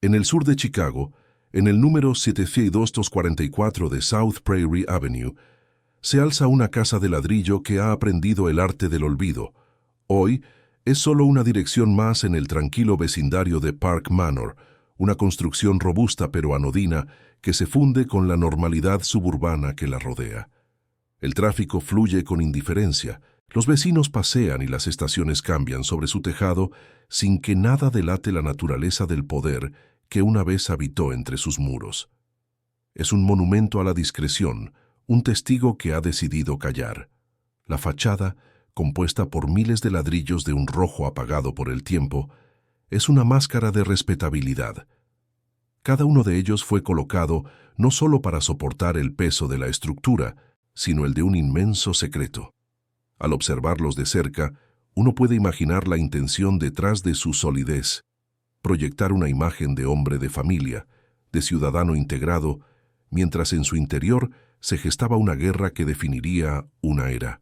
En el sur de Chicago, en el número 7244 de South Prairie Avenue, se alza una casa de ladrillo que ha aprendido el arte del olvido. Hoy es solo una dirección más en el tranquilo vecindario de Park Manor, una construcción robusta pero anodina que se funde con la normalidad suburbana que la rodea. El tráfico fluye con indiferencia, los vecinos pasean y las estaciones cambian sobre su tejado sin que nada delate la naturaleza del poder que una vez habitó entre sus muros. Es un monumento a la discreción, un testigo que ha decidido callar. La fachada, compuesta por miles de ladrillos de un rojo apagado por el tiempo, es una máscara de respetabilidad. Cada uno de ellos fue colocado no solo para soportar el peso de la estructura, sino el de un inmenso secreto. Al observarlos de cerca, uno puede imaginar la intención detrás de su solidez, proyectar una imagen de hombre de familia, de ciudadano integrado, mientras en su interior se gestaba una guerra que definiría una era.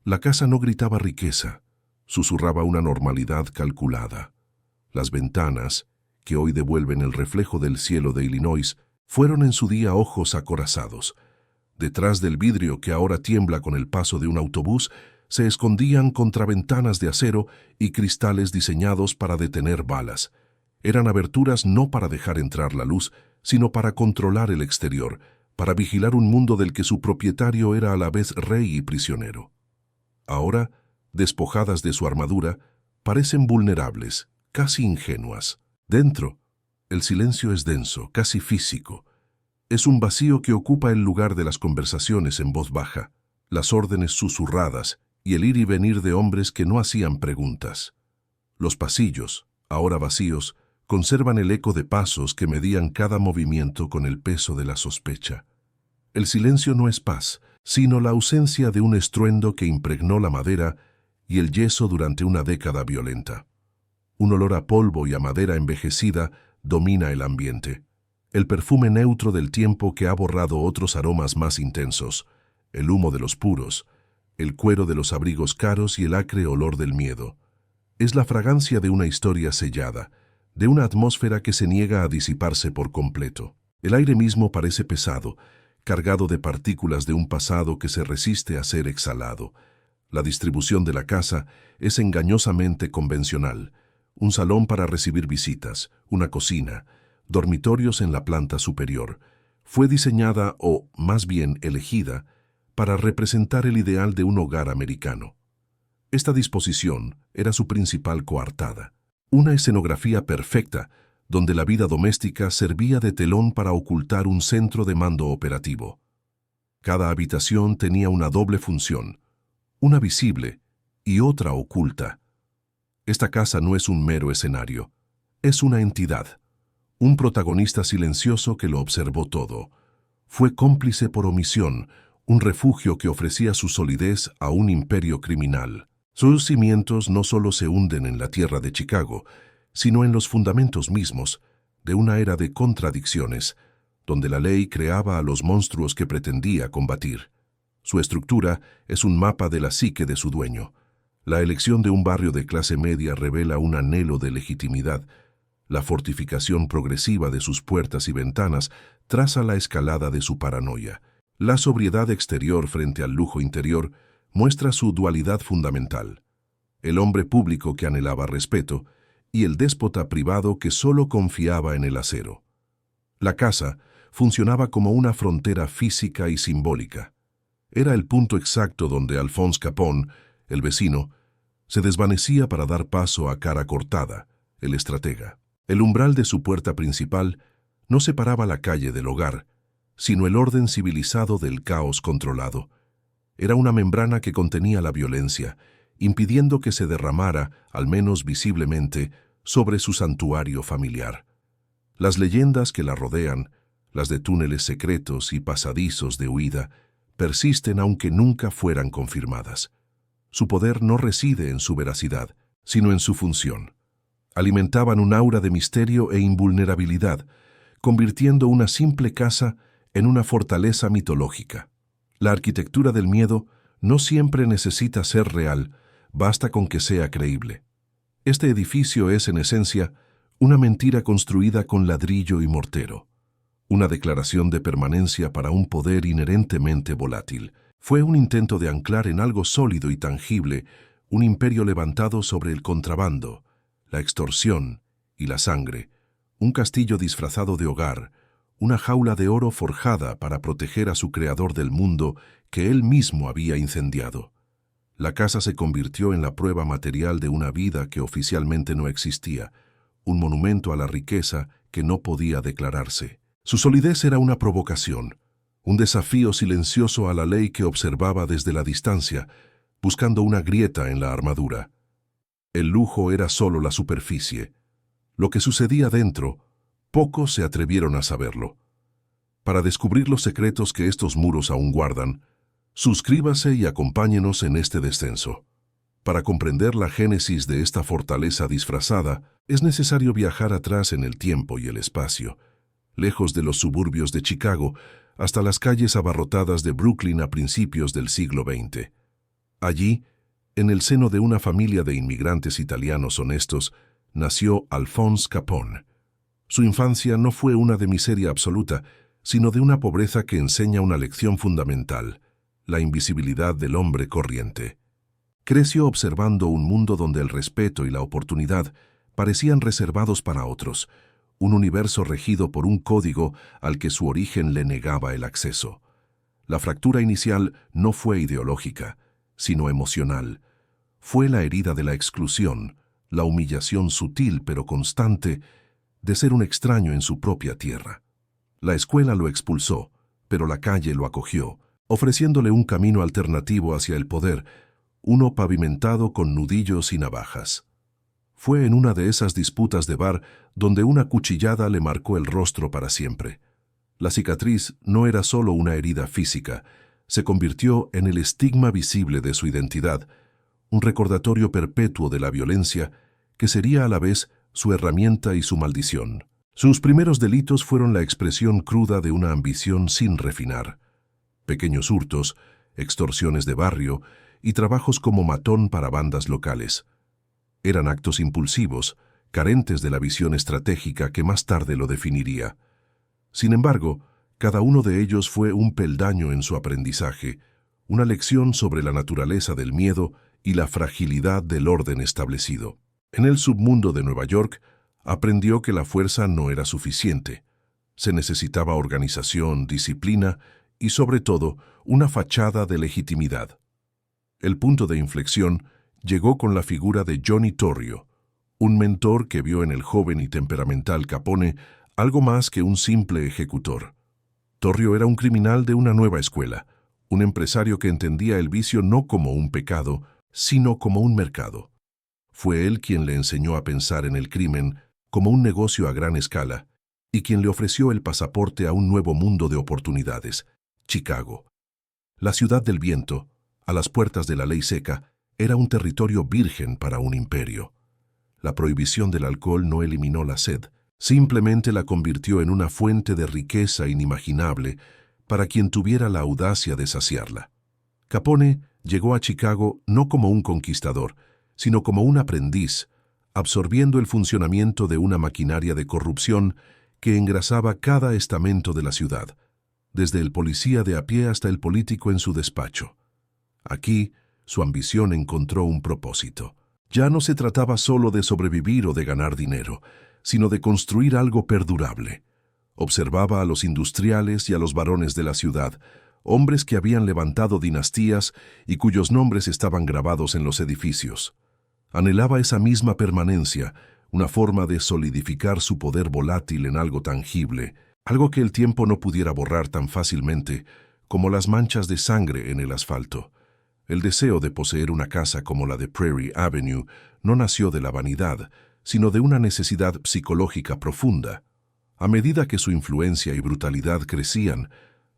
La casa no gritaba riqueza, susurraba una normalidad calculada. Las ventanas, que hoy devuelven el reflejo del cielo de Illinois, fueron en su día ojos acorazados. Detrás del vidrio que ahora tiembla con el paso de un autobús, se escondían contraventanas de acero y cristales diseñados para detener balas. Eran aberturas no para dejar entrar la luz, sino para controlar el exterior, para vigilar un mundo del que su propietario era a la vez rey y prisionero. Ahora, despojadas de su armadura, parecen vulnerables, casi ingenuas. Dentro, el silencio es denso, casi físico. Es un vacío que ocupa el lugar de las conversaciones en voz baja, las órdenes susurradas y el ir y venir de hombres que no hacían preguntas. Los pasillos, ahora vacíos, conservan el eco de pasos que medían cada movimiento con el peso de la sospecha. El silencio no es paz, sino la ausencia de un estruendo que impregnó la madera y el yeso durante una década violenta. Un olor a polvo y a madera envejecida domina el ambiente. El perfume neutro del tiempo que ha borrado otros aromas más intensos, el humo de los puros, el cuero de los abrigos caros y el acre olor del miedo. Es la fragancia de una historia sellada, de una atmósfera que se niega a disiparse por completo. El aire mismo parece pesado, cargado de partículas de un pasado que se resiste a ser exhalado. La distribución de la casa es engañosamente convencional. Un salón para recibir visitas, una cocina, dormitorios en la planta superior. Fue diseñada, o más bien elegida, para representar el ideal de un hogar americano. Esta disposición era su principal coartada. Una escenografía perfecta, donde la vida doméstica servía de telón para ocultar un centro de mando operativo. Cada habitación tenía una doble función, una visible y otra oculta. Esta casa no es un mero escenario, es una entidad, un protagonista silencioso que lo observó todo. Fue cómplice por omisión, un refugio que ofrecía su solidez a un imperio criminal. Sus cimientos no solo se hunden en la tierra de Chicago, sino en los fundamentos mismos de una era de contradicciones, donde la ley creaba a los monstruos que pretendía combatir. Su estructura es un mapa de la psique de su dueño. La elección de un barrio de clase media revela un anhelo de legitimidad. La fortificación progresiva de sus puertas y ventanas traza la escalada de su paranoia. La sobriedad exterior frente al lujo interior muestra su dualidad fundamental. El hombre público que anhelaba respeto y el déspota privado que solo confiaba en el acero. La casa funcionaba como una frontera física y simbólica. Era el punto exacto donde Alphonse Capone, el vecino, se desvanecía para dar paso a Cara Cortada, el estratega. El umbral de su puerta principal no separaba la calle del hogar, sino el orden civilizado del caos controlado. Era una membrana que contenía la violencia, impidiendo que se derramara, al menos visiblemente, sobre su santuario familiar. Las leyendas que la rodean, las de túneles secretos y pasadizos de huida, persisten aunque nunca fueran confirmadas. Su poder no reside en su veracidad, sino en su función. Alimentaban un aura de misterio e invulnerabilidad, convirtiendo una simple casa en una fortaleza mitológica. La arquitectura del miedo no siempre necesita ser real, basta con que sea creíble. Este edificio es, en esencia, Una mentira construida con ladrillo y mortero. Una declaración de permanencia para un poder inherentemente volátil. Fue un intento de anclar en algo sólido y tangible un imperio levantado sobre el contrabando, la extorsión y la sangre, un castillo disfrazado de hogar, una jaula de oro forjada para proteger a su creador del mundo que él mismo había incendiado. La casa se convirtió en la prueba material de una vida que oficialmente no existía, un monumento a la riqueza que no podía declararse. Su solidez era una provocación, un desafío silencioso a la ley que observaba desde la distancia, buscando una grieta en la armadura. El lujo era solo la superficie. Lo que sucedía dentro, pocos se atrevieron a saberlo. Para descubrir los secretos que estos muros aún guardan, suscríbase y acompáñenos en este descenso. Para comprender la génesis de esta fortaleza disfrazada, es necesario viajar atrás en el tiempo y el espacio, lejos de los suburbios de Chicago, hasta las calles abarrotadas de Brooklyn a principios del siglo XX. Allí, en el seno de una familia de inmigrantes italianos honestos, nació Alphonse Capone. Su infancia no fue una de miseria absoluta, sino de una pobreza que enseña una lección fundamental: la invisibilidad del hombre corriente. Creció observando un mundo donde el respeto y la oportunidad parecían reservados para otros, un universo regido por un código al que su origen le negaba el acceso. La fractura inicial no fue ideológica, sino emocional. Fue la herida de la exclusión, la humillación sutil pero constante de ser un extraño en su propia tierra. La escuela lo expulsó, pero la calle lo acogió, ofreciéndole un camino alternativo hacia el poder, uno pavimentado con nudillos y navajas. Fue en una de esas disputas de bar donde una cuchillada le marcó el rostro para siempre. La cicatriz no era solo una herida física, se convirtió en el estigma visible de su identidad, un recordatorio perpetuo de la violencia que sería a la vez su herramienta y su maldición. Sus primeros delitos fueron la expresión cruda de una ambición sin refinar. Pequeños hurtos, extorsiones de barrio y trabajos como matón para bandas locales. Eran actos impulsivos, carentes de la visión estratégica que más tarde lo definiría. Sin embargo, cada uno de ellos fue un peldaño en su aprendizaje, una lección sobre la naturaleza del miedo y la fragilidad del orden establecido. En el submundo de Nueva York, aprendió que la fuerza no era suficiente. Se necesitaba organización, disciplina y, sobre todo, una fachada de legitimidad. El punto de inflexión llegó con la figura de Johnny Torrio, un mentor que vio en el joven y temperamental Capone algo más que un simple ejecutor. Torrio era un criminal de una nueva escuela, un empresario que entendía el vicio no como un pecado, sino como un mercado. Fue él quien le enseñó a pensar en el crimen como un negocio a gran escala y quien le ofreció el pasaporte a un nuevo mundo de oportunidades: Chicago. La ciudad del viento, a las puertas de la ley seca, era un territorio virgen para un imperio. La prohibición del alcohol no eliminó la sed, simplemente la convirtió en una fuente de riqueza inimaginable para quien tuviera la audacia de saciarla. Capone llegó a Chicago no como un conquistador, sino como un aprendiz, absorbiendo el funcionamiento de una maquinaria de corrupción que engrasaba cada estamento de la ciudad, desde el policía de a pie hasta el político en su despacho. Aquí, su ambición encontró un propósito. Ya no se trataba solo de sobrevivir o de ganar dinero, sino de construir algo perdurable. Observaba a los industriales y a los varones de la ciudad, hombres que habían levantado dinastías y cuyos nombres estaban grabados en los edificios. Anhelaba esa misma permanencia, una forma de solidificar su poder volátil en algo tangible, algo que el tiempo no pudiera borrar tan fácilmente como las manchas de sangre en el asfalto. El deseo de poseer una casa como la de Prairie Avenue no nació de la vanidad, sino de una necesidad psicológica profunda. A medida que su influencia y brutalidad crecían,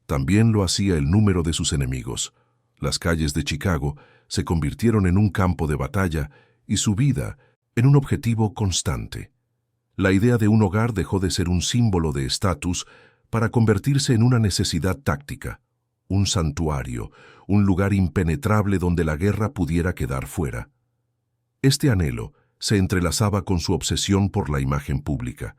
también lo hacía el número de sus enemigos. Las calles de Chicago se convirtieron en un campo de batalla y su vida en un objetivo constante. La idea de un hogar dejó de ser un símbolo de estatus para convertirse en una necesidad táctica, un santuario, un lugar impenetrable donde la guerra pudiera quedar fuera. Este anhelo se entrelazaba con su obsesión por la imagen pública.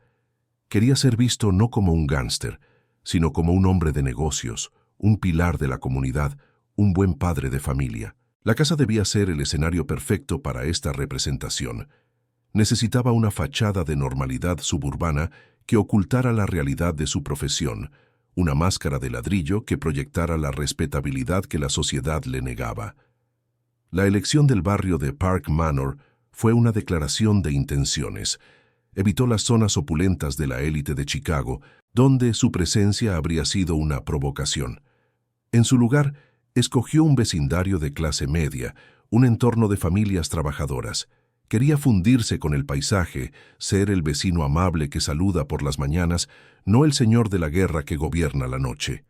Quería ser visto no como un gángster, sino como un hombre de negocios, un pilar de la comunidad, un buen padre de familia. La casa debía ser el escenario perfecto para esta representación. Necesitaba una fachada de normalidad suburbana que ocultara la realidad de su profesión, una máscara de ladrillo que proyectara la respetabilidad que la sociedad le negaba. La elección del barrio de Park Manor fue una declaración de intenciones. Evitó las zonas opulentas de la élite de Chicago, donde su presencia habría sido una provocación. En su lugar, escogió un vecindario de clase media, un entorno de familias trabajadoras. Quería fundirse con el paisaje, ser el vecino amable que saluda por las mañanas, no el señor de la guerra que gobierna la noche.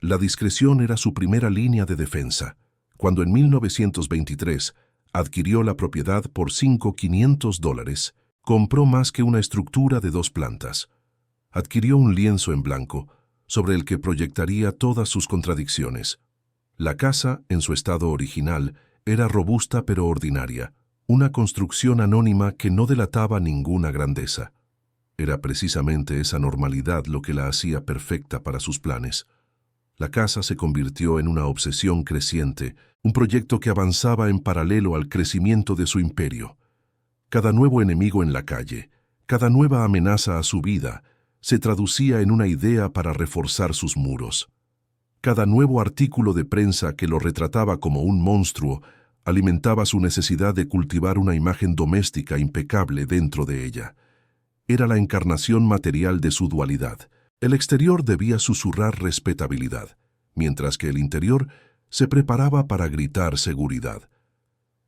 La discreción era su primera línea de defensa. Cuando en 1923 adquirió la propiedad por $5,500, compró más que una estructura de 2 plantas. Adquirió un lienzo en blanco, sobre el que proyectaría todas sus contradicciones. La casa, en su estado original, era robusta pero ordinaria, una construcción anónima que no delataba ninguna grandeza. Era precisamente esa normalidad lo que la hacía perfecta para sus planes. La casa se convirtió en una obsesión creciente, un proyecto que avanzaba en paralelo al crecimiento de su imperio. Cada nuevo enemigo en la calle, cada nueva amenaza a su vida, se traducía en una idea para reforzar sus muros. Cada nuevo artículo de prensa que lo retrataba como un monstruo alimentaba su necesidad de cultivar una imagen doméstica impecable dentro de ella. Era la encarnación material de su dualidad. El exterior debía susurrar respetabilidad, mientras que el interior se preparaba para gritar seguridad.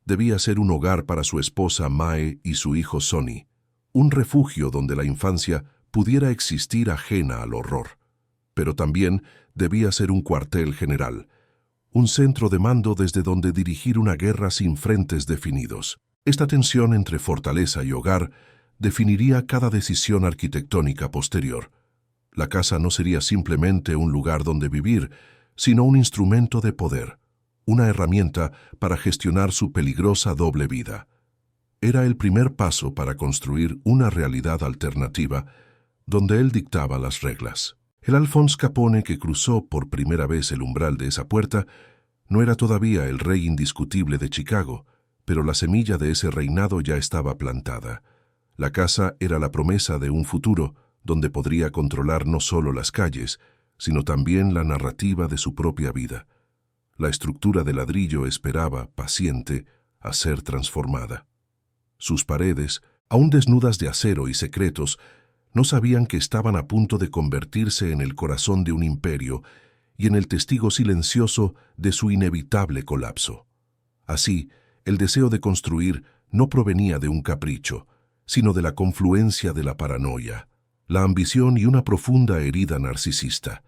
Debía ser un hogar para su esposa Mae y su hijo Sonny, un refugio donde la infancia pudiera existir ajena al horror. Pero también debía ser un cuartel general, un centro de mando desde donde dirigir una guerra sin frentes definidos. Esta tensión entre fortaleza y hogar definiría cada decisión arquitectónica posterior. La casa no sería simplemente un lugar donde vivir, sino un instrumento de poder, una herramienta para gestionar su peligrosa doble vida. Era el primer paso para construir una realidad alternativa donde él dictaba las reglas. El Alphonse Capone que cruzó por primera vez el umbral de esa puerta no era todavía el rey indiscutible de Chicago, pero la semilla de ese reinado ya estaba plantada. La casa era la promesa de un futuro donde podría controlar no solo las calles, sino también la narrativa de su propia vida. La estructura de ladrillo esperaba, paciente, a ser transformada. Sus paredes, aún desnudas de acero y secretos, no sabían que estaban a punto de convertirse en el corazón de un imperio y en el testigo silencioso de su inevitable colapso. Así, el deseo de construir no provenía de un capricho, sino de la confluencia de la paranoia, la ambición y una profunda herida narcisista.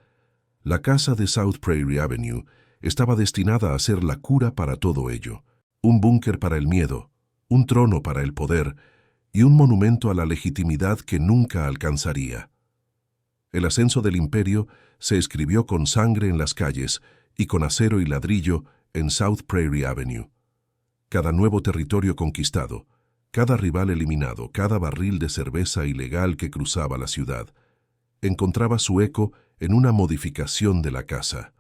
La casa de South Prairie Avenue estaba destinada a ser la cura para todo ello, un búnker para el miedo, un trono para el poder y un monumento a la legitimidad que nunca alcanzaría. El ascenso del imperio se escribió con sangre en las calles y con acero y ladrillo en South Prairie Avenue. Cada nuevo territorio conquistado, cada rival eliminado, cada barril de cerveza ilegal que cruzaba la ciudad, encontraba su eco en una modificación de la casa.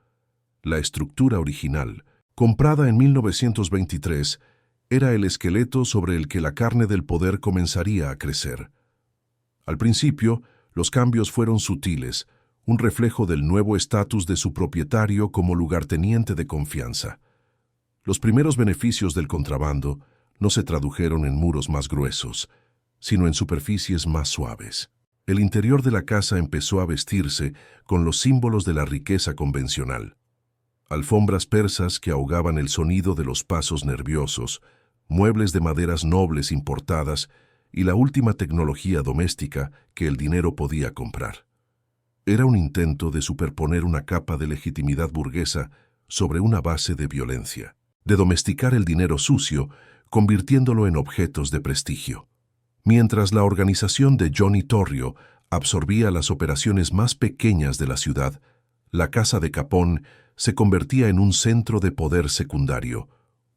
La estructura original, comprada en 1923, era el esqueleto sobre el que la carne del poder comenzaría a crecer. Al principio, los cambios fueron sutiles, un reflejo del nuevo estatus de su propietario como lugarteniente de confianza. Los primeros beneficios del contrabando no se tradujeron en muros más gruesos, sino en superficies más suaves. El interior de la casa empezó a vestirse con los símbolos de la riqueza convencional. Alfombras persas que ahogaban el sonido de los pasos nerviosos, muebles de maderas nobles importadas y la última tecnología doméstica que el dinero podía comprar. Era un intento de superponer una capa de legitimidad burguesa sobre una base de violencia, de domesticar el dinero sucio, convirtiéndolo en objetos de prestigio. Mientras la organización de Johnny Torrio absorbía las operaciones más pequeñas de la ciudad, la casa de Capone se convertía en un centro de poder secundario,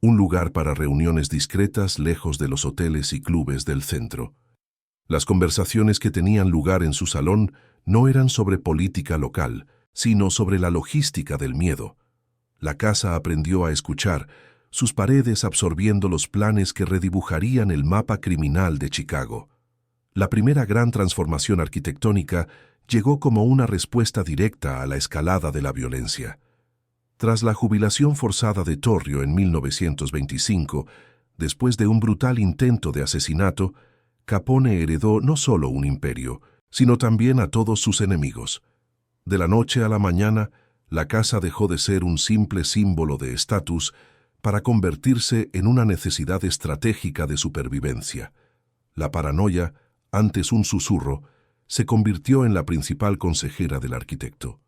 un lugar para reuniones discretas lejos de los hoteles y clubes del centro. Las conversaciones que tenían lugar en su salón no eran sobre política local, sino sobre la logística del miedo. La casa aprendió a escuchar, sus paredes absorbiendo los planes que redibujarían el mapa criminal de Chicago. La primera gran transformación arquitectónica llegó como una respuesta directa a la escalada de la violencia. Tras la jubilación forzada de Torrio en 1925, después de un brutal intento de asesinato, Capone heredó no solo un imperio, sino también a todos sus enemigos. De la noche a la mañana, la casa dejó de ser un simple símbolo de estatus para convertirse en una necesidad estratégica de supervivencia. La paranoia, antes un susurro, se convirtió en la principal consejera del arquitecto.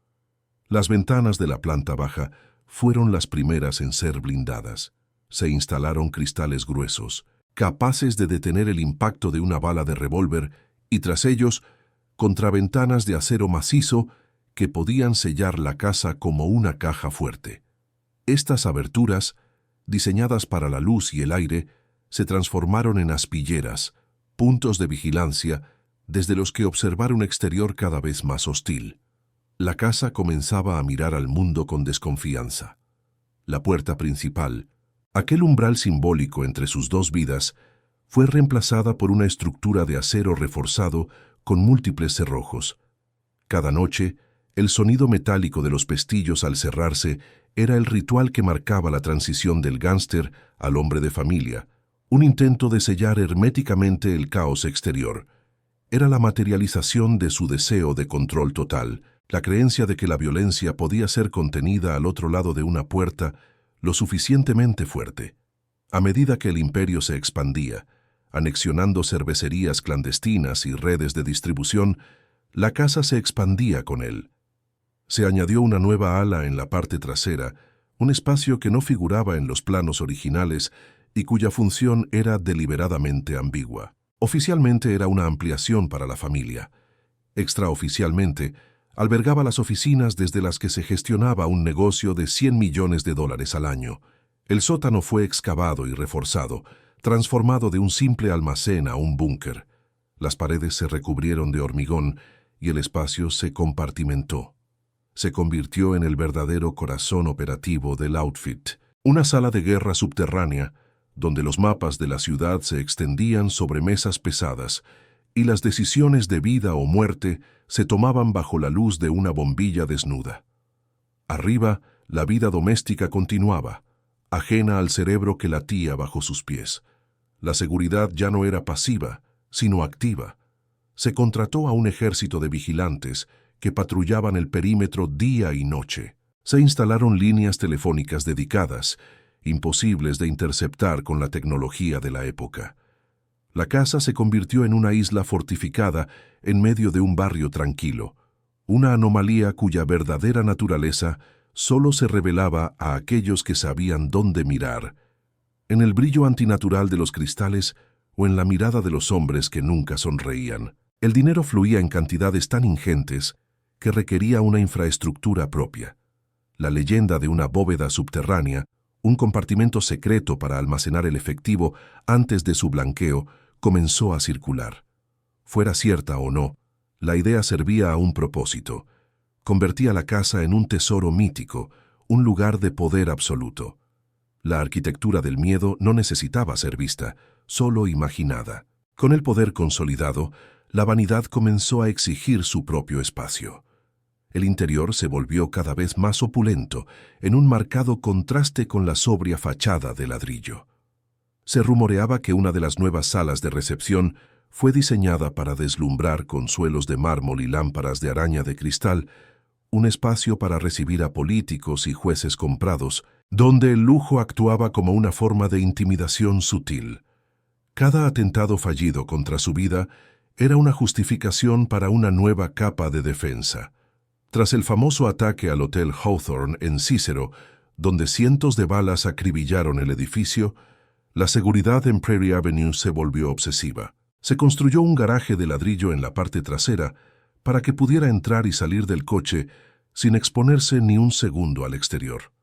Las ventanas de la planta baja fueron las primeras en ser blindadas. Se instalaron cristales gruesos, capaces de detener el impacto de una bala de revólver, y tras ellos, contraventanas de acero macizo que podían sellar la casa como una caja fuerte. Estas aberturas, diseñadas para la luz y el aire, se transformaron en aspilleras, puntos de vigilancia, desde los que observar un exterior cada vez más hostil. La casa comenzaba a mirar al mundo con desconfianza. La puerta principal, aquel umbral simbólico entre sus dos vidas, fue reemplazada por una estructura de acero reforzado con múltiples cerrojos. Cada noche, el sonido metálico de los pestillos al cerrarse era el ritual que marcaba la transición del gánster al hombre de familia, un intento de sellar herméticamente el caos exterior. Era la materialización de su deseo de control total, la creencia de que la violencia podía ser contenida al otro lado de una puerta lo suficientemente fuerte. A medida que el imperio se expandía, anexionando cervecerías clandestinas y redes de distribución, la casa se expandía con él. Se añadió una nueva ala en la parte trasera, un espacio que no figuraba en los planos originales y cuya función era deliberadamente ambigua. Oficialmente era una ampliación para la familia. Extraoficialmente, albergaba las oficinas desde las que se gestionaba un negocio de $100 millones al año. El sótano fue excavado y reforzado, transformado de un simple almacén a un búnker. Las paredes se recubrieron de hormigón y el espacio se compartimentó. Se convirtió en el verdadero corazón operativo del outfit, una sala de guerra subterránea, donde los mapas de la ciudad se extendían sobre mesas pesadas y las decisiones de vida o muerte se tomaban bajo la luz de una bombilla desnuda. Arriba, la vida doméstica continuaba, ajena al cerebro que latía bajo sus pies. La seguridad ya no era pasiva, sino activa. Se contrató a un ejército de vigilantes que patrullaban el perímetro día y noche. Se instalaron líneas telefónicas dedicadas, imposibles de interceptar con la tecnología de la época. La casa se convirtió en una isla fortificada en medio de un barrio tranquilo, una anomalía cuya verdadera naturaleza solo se revelaba a aquellos que sabían dónde mirar, en el brillo antinatural de los cristales o en la mirada de los hombres que nunca sonreían. El dinero fluía en cantidades tan ingentes que requería una infraestructura propia. La leyenda de una bóveda subterránea, un compartimento secreto para almacenar el efectivo antes de su blanqueo, comenzó a circular. Fuera cierta o no, la idea servía a un propósito. Convertía la casa en un tesoro mítico, un lugar de poder absoluto. La arquitectura del miedo no necesitaba ser vista, solo imaginada. Con el poder consolidado, la vanidad comenzó a exigir su propio espacio. El interior se volvió cada vez más opulento, en un marcado contraste con la sobria fachada de ladrillo. Se rumoreaba que una de las nuevas salas de recepción fue diseñada para deslumbrar con suelos de mármol y lámparas de araña de cristal, un espacio para recibir a políticos y jueces comprados, donde el lujo actuaba como una forma de intimidación sutil. Cada atentado fallido contra su vida era una justificación para una nueva capa de defensa. Tras el famoso ataque al Hotel Hawthorne en Cícero, donde cientos de balas acribillaron el edificio, la seguridad en Prairie Avenue se volvió obsesiva. Se construyó un garaje de ladrillo en la parte trasera para que pudiera entrar y salir del coche sin exponerse ni un segundo al exterior.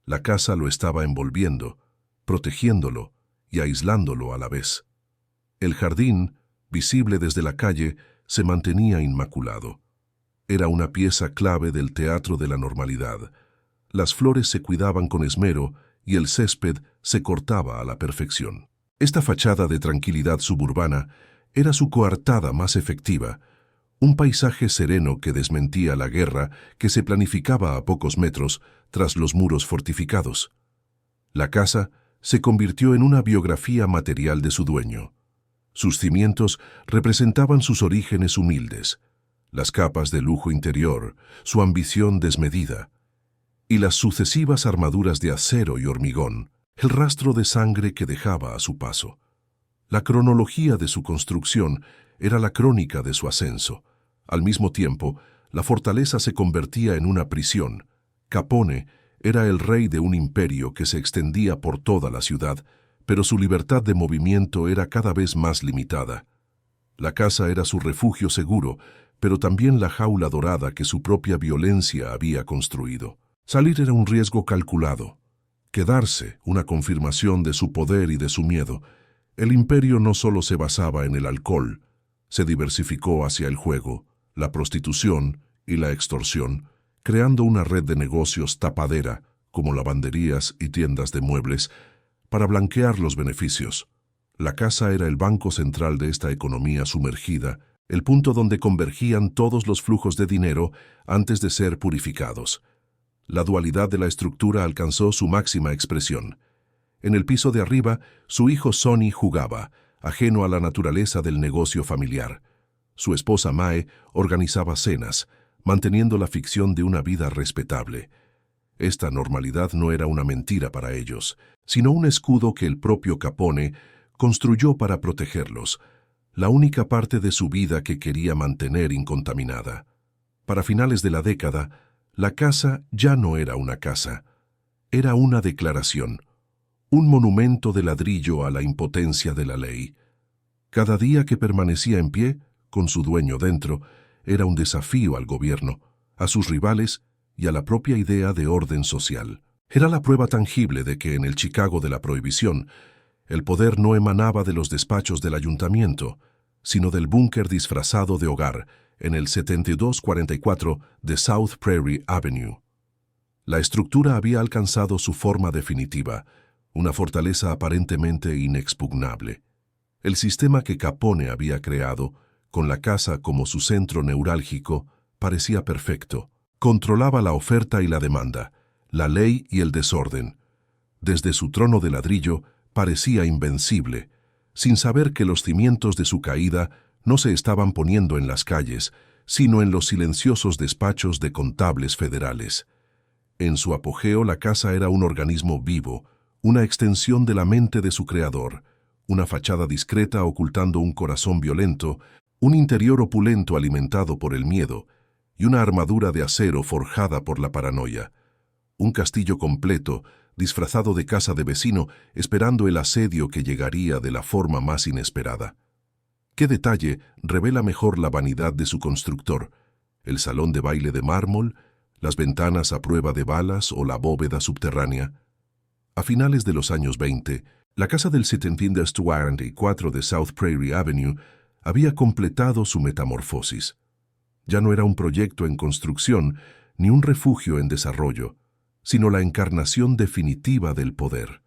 La casa lo estaba envolviendo, protegiéndolo y aislándolo a la vez. El jardín, visible desde la calle, se mantenía inmaculado. Era una pieza clave del teatro de la normalidad. Las flores se cuidaban con esmero y el césped se cortaba a la perfección. Esta fachada de tranquilidad suburbana era su coartada más efectiva, un paisaje sereno que desmentía la guerra que se planificaba a pocos metros tras los muros fortificados. La casa se convirtió en una biografía material de su dueño. Sus cimientos representaban sus orígenes humildes, las capas de lujo interior, su ambición desmedida, y las sucesivas armaduras de acero y hormigón, el rastro de sangre que dejaba a su paso. La cronología de su construcción era la crónica de su ascenso. Al mismo tiempo, la fortaleza se convertía en una prisión. Capone era el rey de un imperio que se extendía por toda la ciudad, pero su libertad de movimiento era cada vez más limitada. La casa era su refugio seguro, pero también la jaula dorada que su propia violencia había construido. Salir era un riesgo calculado. Quedarse, una confirmación de su poder y de su miedo. El imperio no solo se basaba en el alcohol, se diversificó hacia el juego, la prostitución y la extorsión, creando una red de negocios tapadera, como lavanderías y tiendas de muebles, para blanquear los beneficios. La casa era el banco central de esta economía sumergida, el punto donde convergían todos los flujos de dinero antes de ser purificados. La dualidad de la estructura alcanzó su máxima expresión. En el piso de arriba, su hijo Sonny jugaba, ajeno a la naturaleza del negocio familiar. Su esposa Mae organizaba cenas, manteniendo la ficción de una vida respetable. Esta normalidad no era una mentira para ellos, sino un escudo que el propio Capone construyó para protegerlos, la única parte de su vida que quería mantener incontaminada. Para finales de la década, la casa ya no era una casa, era una declaración, un monumento de ladrillo a la impotencia de la ley. Cada día que permanecía en pie, con su dueño dentro, era un desafío al gobierno, a sus rivales y a la propia idea de orden social. Era la prueba tangible de que en el Chicago de la Prohibición, el poder no emanaba de los despachos del ayuntamiento, sino del búnker disfrazado de hogar en el 7244 de South Prairie Avenue. La estructura había alcanzado su forma definitiva, una fortaleza aparentemente inexpugnable. El sistema que Capone había creado, con la casa como su centro neurálgico, parecía perfecto. Controlaba la oferta y la demanda, la ley y el desorden. Desde su trono de ladrillo parecía invencible, sin saber que los cimientos de su caída no se estaban poniendo en las calles, sino en los silenciosos despachos de contables federales. En su apogeo la casa era un organismo vivo, una extensión de la mente de su creador, una fachada discreta ocultando un corazón violento, un interior opulento alimentado por el miedo, y una armadura de acero forjada por la paranoia. Un castillo completo, disfrazado de casa de vecino, esperando el asedio que llegaría de la forma más inesperada. ¿Qué detalle revela mejor la vanidad de su constructor? ¿El salón de baile de mármol, las ventanas a prueba de balas o la bóveda subterránea? A finales de los años 20, la casa del 744 de South Prairie Avenue había completado su metamorfosis. Ya no era un proyecto en construcción ni un refugio en desarrollo, sino la encarnación definitiva del poder.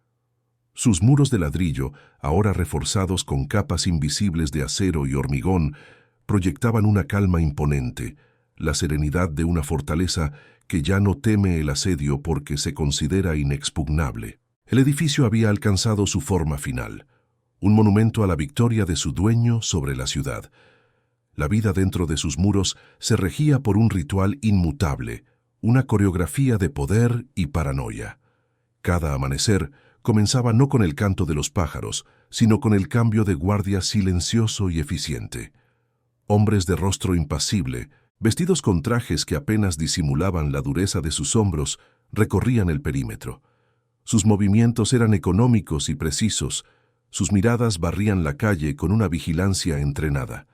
Sus muros de ladrillo, ahora reforzados con capas invisibles de acero y hormigón, proyectaban una calma imponente, la serenidad de una fortaleza que ya no teme el asedio porque se considera inexpugnable. El edificio había alcanzado su forma final, un monumento a la victoria de su dueño sobre la ciudad. La vida dentro de sus muros se regía por un ritual inmutable, una coreografía de poder y paranoia. Cada amanecer comenzaba no con el canto de los pájaros, sino con el cambio de guardia silencioso y eficiente. Hombres de rostro impasible, vestidos con trajes que apenas disimulaban la dureza de sus hombros, recorrían el perímetro. Sus movimientos eran económicos y precisos, sus miradas barrían la calle con una vigilancia entrenada.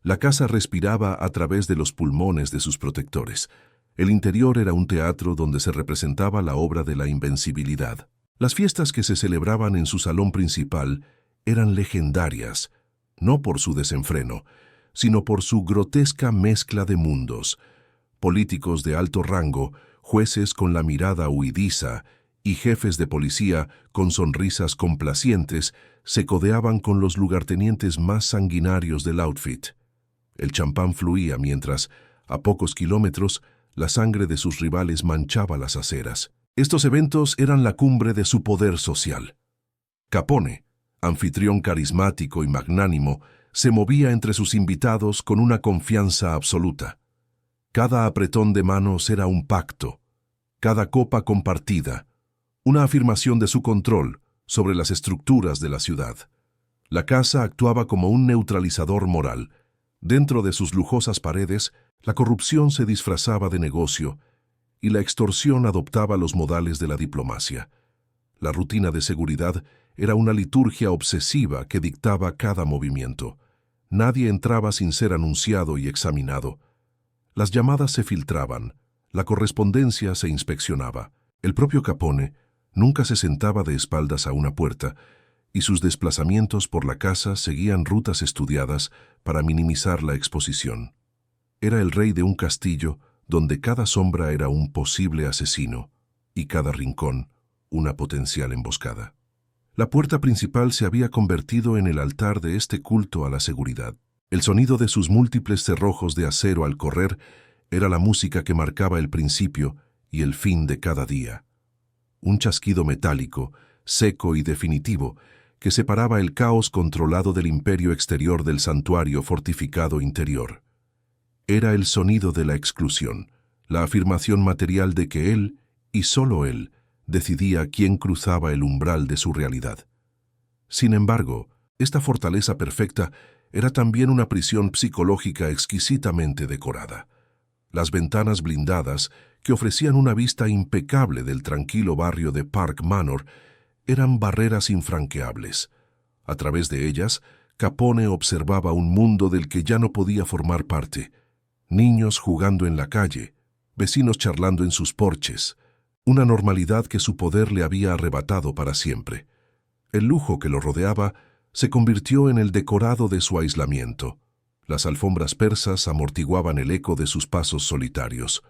La casa respiraba a través de los pulmones de sus protectores. El interior era un teatro donde se representaba la obra de la invencibilidad. Las fiestas que se celebraban en su salón principal eran legendarias, no por su desenfreno, sino por su grotesca mezcla de mundos. Políticos de alto rango, jueces con la mirada huidiza y jefes de policía con sonrisas complacientes se codeaban con los lugartenientes más sanguinarios del outfit. El champán fluía mientras, a pocos kilómetros, la sangre de sus rivales manchaba las aceras. Estos eventos eran la cumbre de su poder social. Capone, anfitrión carismático y magnánimo, se movía entre sus invitados con una confianza absoluta. Cada apretón de manos era un pacto, cada copa compartida, una afirmación de su control sobre las estructuras de la ciudad. La casa actuaba como un neutralizador moral. Dentro de sus lujosas paredes, la corrupción se disfrazaba de negocio y la extorsión adoptaba los modales de la diplomacia. La rutina de seguridad era una liturgia obsesiva que dictaba cada movimiento. Nadie entraba sin ser anunciado y examinado. Las llamadas se filtraban, la correspondencia se inspeccionaba. El propio Capone nunca se sentaba de espaldas a una puerta, y sus desplazamientos por la casa seguían rutas estudiadas para minimizar la exposición. Era el rey de un castillo donde cada sombra era un posible asesino y cada rincón una potencial emboscada. La puerta principal se había convertido en el altar de este culto a la seguridad. El sonido de sus múltiples cerrojos de acero al correr era la música que marcaba el principio y el fin de cada día. Un chasquido metálico, seco y definitivo, que separaba el caos controlado del imperio exterior del santuario fortificado interior. Era el sonido de la exclusión, la afirmación material de que él, y solo él, decidía quién cruzaba el umbral de su realidad. Sin embargo, esta fortaleza perfecta era también una prisión psicológica exquisitamente decorada. Las ventanas blindadas, que ofrecían una vista impecable del tranquilo barrio de Park Manor, eran barreras infranqueables. A través de ellas, Capone observaba un mundo del que ya no podía formar parte. Niños jugando en la calle, vecinos charlando en sus porches, una normalidad que su poder le había arrebatado para siempre. El lujo que lo rodeaba se convirtió en el decorado de su aislamiento. Las alfombras persas amortiguaban el eco de sus pasos solitarios.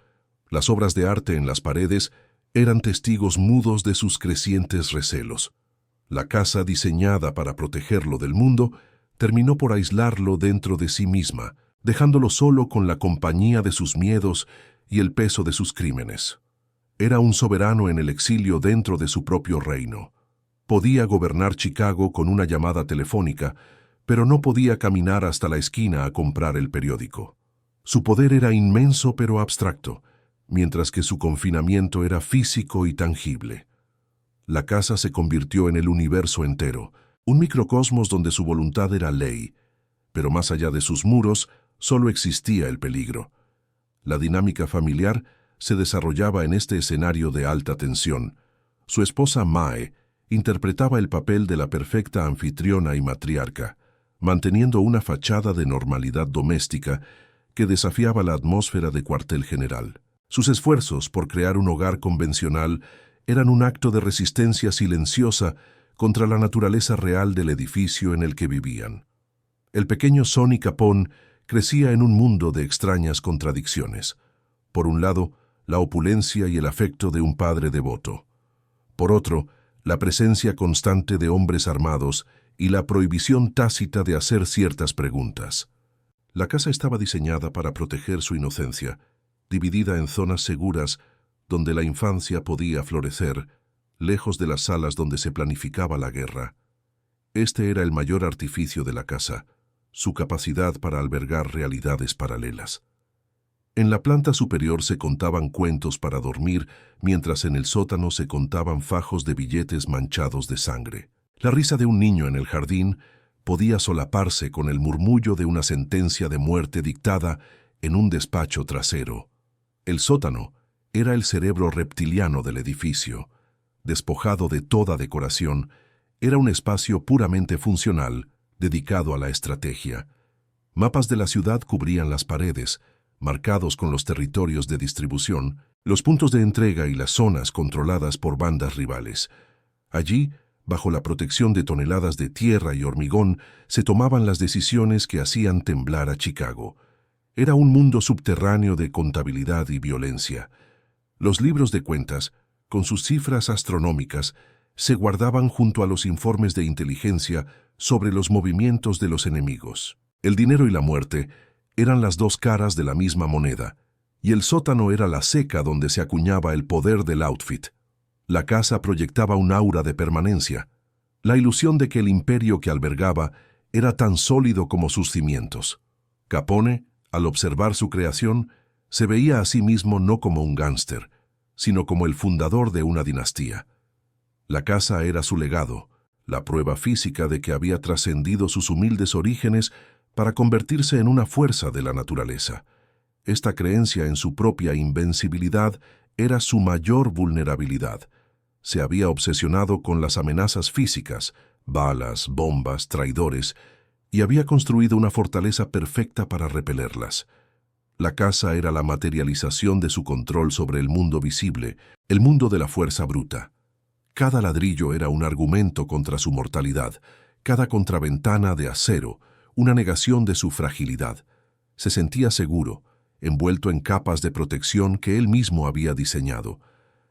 Las obras de arte en las paredes eran testigos mudos de sus crecientes recelos. La casa diseñada para protegerlo del mundo terminó por aislarlo dentro de sí misma, dejándolo solo con la compañía de sus miedos y el peso de sus crímenes. Era un soberano en el exilio dentro de su propio reino. Podía gobernar Chicago con una llamada telefónica, pero no podía caminar hasta la esquina a comprar el periódico. Su poder era inmenso pero abstracto, mientras que su confinamiento era físico y tangible. La casa se convirtió en el universo entero, un microcosmos donde su voluntad era ley, pero más allá de sus muros solo existía el peligro. La dinámica familiar se desarrollaba en este escenario de alta tensión. Su esposa Mae interpretaba el papel de la perfecta anfitriona y matriarca, manteniendo una fachada de normalidad doméstica que desafiaba la atmósfera de cuartel general. Sus esfuerzos por crear un hogar convencional eran un acto de resistencia silenciosa contra la naturaleza real del edificio en el que vivían. El pequeño Sonny Capone crecía en un mundo de extrañas contradicciones. Por un lado, la opulencia y el afecto de un padre devoto. Por otro, la presencia constante de hombres armados y la prohibición tácita de hacer ciertas preguntas. La casa estaba diseñada para proteger su inocencia, dividida en zonas seguras donde la infancia podía florecer, lejos de las salas donde se planificaba la guerra. Este era el mayor artificio de la casa, su capacidad para albergar realidades paralelas. En la planta superior se contaban cuentos para dormir, mientras en el sótano se contaban fajos de billetes manchados de sangre. La risa de un niño en el jardín podía solaparse con el murmullo de una sentencia de muerte dictada en un despacho trasero. El sótano era el cerebro reptiliano del edificio. Despojado de toda decoración, era un espacio puramente funcional, dedicado a la estrategia. Mapas de la ciudad cubrían las paredes, marcados con los territorios de distribución, los puntos de entrega y las zonas controladas por bandas rivales. Allí, bajo la protección de toneladas de tierra y hormigón, se tomaban las decisiones que hacían temblar a Chicago. Era un mundo subterráneo de contabilidad y violencia. Los libros de cuentas, con sus cifras astronómicas, se guardaban junto a los informes de inteligencia sobre los movimientos de los enemigos. El dinero y la muerte eran las dos caras de la misma moneda, y el sótano era la ceca donde se acuñaba el poder del outfit. La casa proyectaba un aura de permanencia, la ilusión de que el imperio que albergaba era tan sólido como sus cimientos. Capone, al observar su creación, se veía a sí mismo no como un gángster, sino como el fundador de una dinastía. La casa era su legado, la prueba física de que había trascendido sus humildes orígenes para convertirse en una fuerza de la naturaleza. Esta creencia en su propia invencibilidad era su mayor vulnerabilidad. Se había obsesionado con las amenazas físicas, balas, bombas, traidores, y había construido una fortaleza perfecta para repelerlas. La casa era la materialización de su control sobre el mundo visible, el mundo de la fuerza bruta. Cada ladrillo era un argumento contra su mortalidad, cada contraventana de acero, una negación de su fragilidad. Se sentía seguro, envuelto en capas de protección que él mismo había diseñado.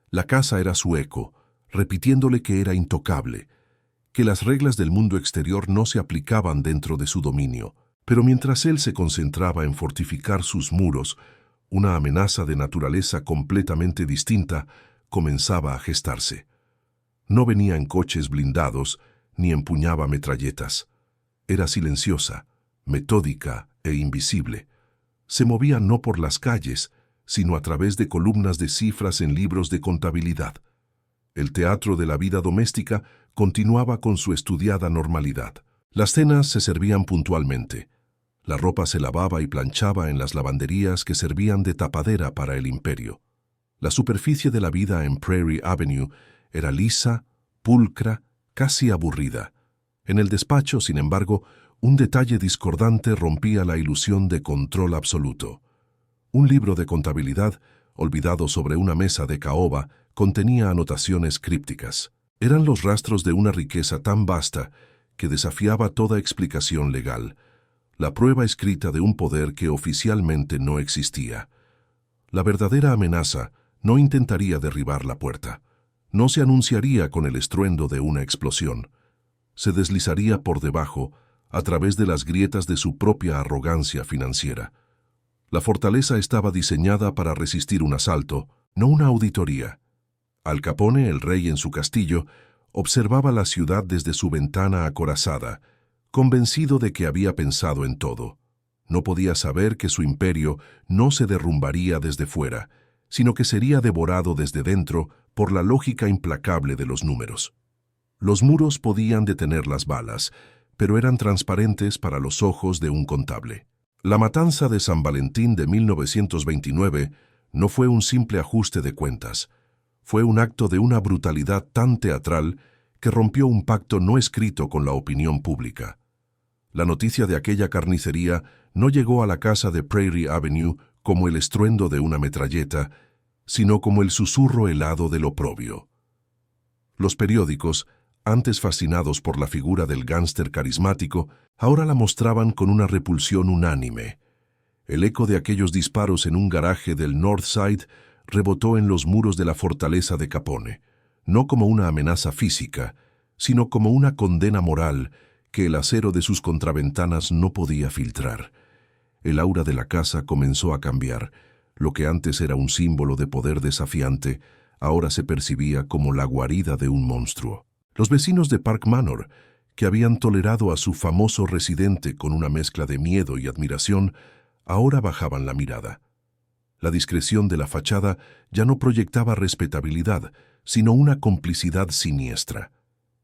La casa era su eco, repitiéndole que era intocable, que las reglas del mundo exterior no se aplicaban dentro de su dominio. Pero mientras él se concentraba en fortificar sus muros, una amenaza de naturaleza completamente distinta comenzaba a gestarse. No venía en coches blindados ni empuñaba metralletas. Era silenciosa, metódica e invisible. Se movía no por las calles, sino a través de columnas de cifras en libros de contabilidad. El teatro de la vida doméstica continuaba con su estudiada normalidad. Las cenas se servían puntualmente. La ropa se lavaba y planchaba en las lavanderías que servían de tapadera para el imperio. La superficie de la vida en Prairie Avenue era lisa, pulcra, casi aburrida. En el despacho, sin embargo, un detalle discordante rompía la ilusión de control absoluto. Un libro de contabilidad, olvidado sobre una mesa de caoba, contenía anotaciones crípticas. Eran los rastros de una riqueza tan vasta que desafiaba toda explicación legal, la prueba escrita de un poder que oficialmente no existía. La verdadera amenaza no intentaría derribar la puerta. No se anunciaría con el estruendo de una explosión. Se deslizaría por debajo, a través de las grietas de su propia arrogancia financiera. La fortaleza estaba diseñada para resistir un asalto, no una auditoría. Al Capone, el rey en su castillo, observaba la ciudad desde su ventana acorazada, convencido de que había pensado en todo. No podía saber que su imperio no se derrumbaría desde fuera, sino que sería devorado desde dentro por la lógica implacable de los números. Los muros podían detener las balas, pero eran transparentes para los ojos de un contable. La matanza de San Valentín de 1929 no fue un simple ajuste de cuentas. Fue un acto de una brutalidad tan teatral que rompió un pacto no escrito con la opinión pública. La noticia de aquella carnicería no llegó a la casa de Prairie Avenue como el estruendo de una metralleta, sino como el susurro helado del oprobio. Los periódicos, antes fascinados por la figura del gángster carismático, ahora la mostraban con una repulsión unánime. El eco de aquellos disparos en un garaje del North Side rebotó en los muros de la fortaleza de Capone, no como una amenaza física, sino como una condena moral que el acero de sus contraventanas no podía filtrar. El aura de la casa comenzó a cambiar. Lo que antes era un símbolo de poder desafiante, ahora se percibía como la guarida de un monstruo. Los vecinos de Park Manor, que habían tolerado a su famoso residente con una mezcla de miedo y admiración, ahora bajaban la mirada. La discreción de la fachada ya no proyectaba respetabilidad, sino una complicidad siniestra.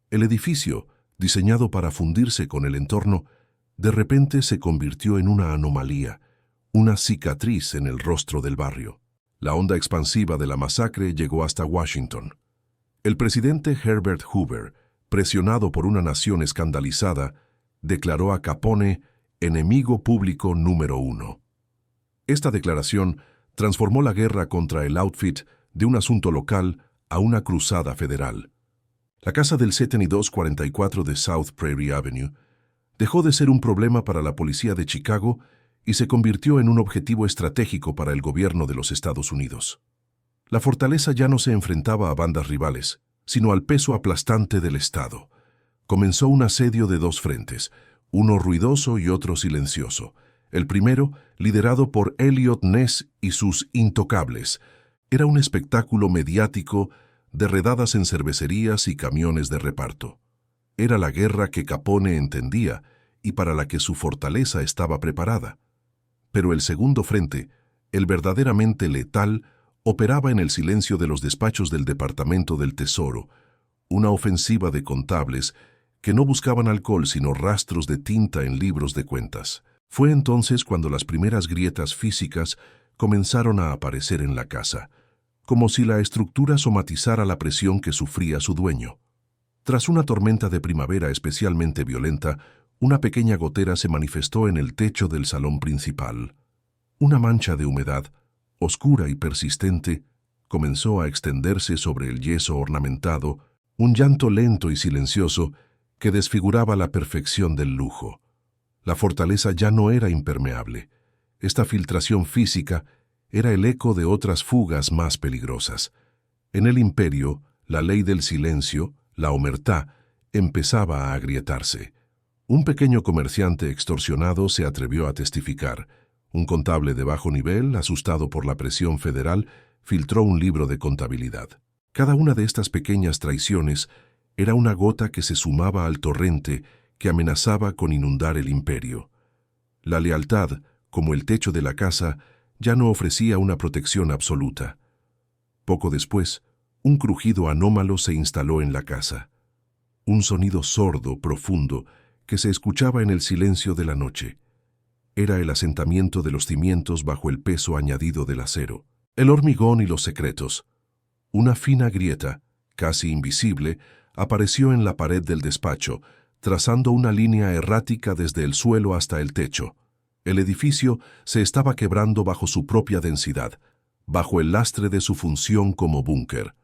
El edificio, diseñado para fundirse con el entorno, de repente se convirtió en una anomalía, una cicatriz en el rostro del barrio. La onda expansiva de la masacre llegó hasta Washington. El presidente Herbert Hoover, presionado por una nación escandalizada, declaró a Capone enemigo público número 1. Esta declaración transformó la guerra contra el outfit de un asunto local a una cruzada federal. La casa del 7244 de South Prairie Avenue dejó de ser un problema para la policía de Chicago y se convirtió en un objetivo estratégico para el gobierno de los Estados Unidos. La fortaleza ya no se enfrentaba a bandas rivales, sino al peso aplastante del Estado. Comenzó un asedio de dos frentes, uno ruidoso y otro silencioso. El primero, liderado por Eliot Ness y sus Intocables, era un espectáculo mediático de redadas en cervecerías y camiones de reparto. Era la guerra que Capone entendía y para la que su fortaleza estaba preparada. Pero el segundo frente, el verdaderamente letal, operaba en el silencio de los despachos del Departamento del Tesoro, una ofensiva de contables que no buscaban alcohol sino rastros de tinta en libros de cuentas. Fue entonces cuando las primeras grietas físicas comenzaron a aparecer en la casa, como si la estructura somatizara la presión que sufría su dueño. Tras una tormenta de primavera especialmente violenta, una pequeña gotera se manifestó en el techo del salón principal. Una mancha de humedad, oscura y persistente, comenzó a extenderse sobre el yeso ornamentado, un llanto lento y silencioso que desfiguraba la perfección del lujo. La fortaleza ya no era impermeable. Esta filtración física era el eco de otras fugas más peligrosas. En el imperio, la ley del silencio, la omertá, empezaba a agrietarse. Un pequeño comerciante extorsionado se atrevió a testificar. Un contable de bajo nivel, asustado por la presión federal, filtró un libro de contabilidad. Cada una de estas pequeñas traiciones era una gota que se sumaba al torrente que amenazaba con inundar el imperio. La lealtad, como el techo de la casa, ya no ofrecía una protección absoluta. Poco después, un crujido anómalo se instaló en la casa. Un sonido sordo, profundo, que se escuchaba en el silencio de la noche. Era el asentamiento de los cimientos bajo el peso añadido del acero. El hormigón y los secretos. Una fina grieta, casi invisible, apareció en la pared del despacho, trazando una línea errática desde el suelo hasta el techo. El edificio se estaba quebrando bajo su propia densidad, bajo el lastre de su función como búnker.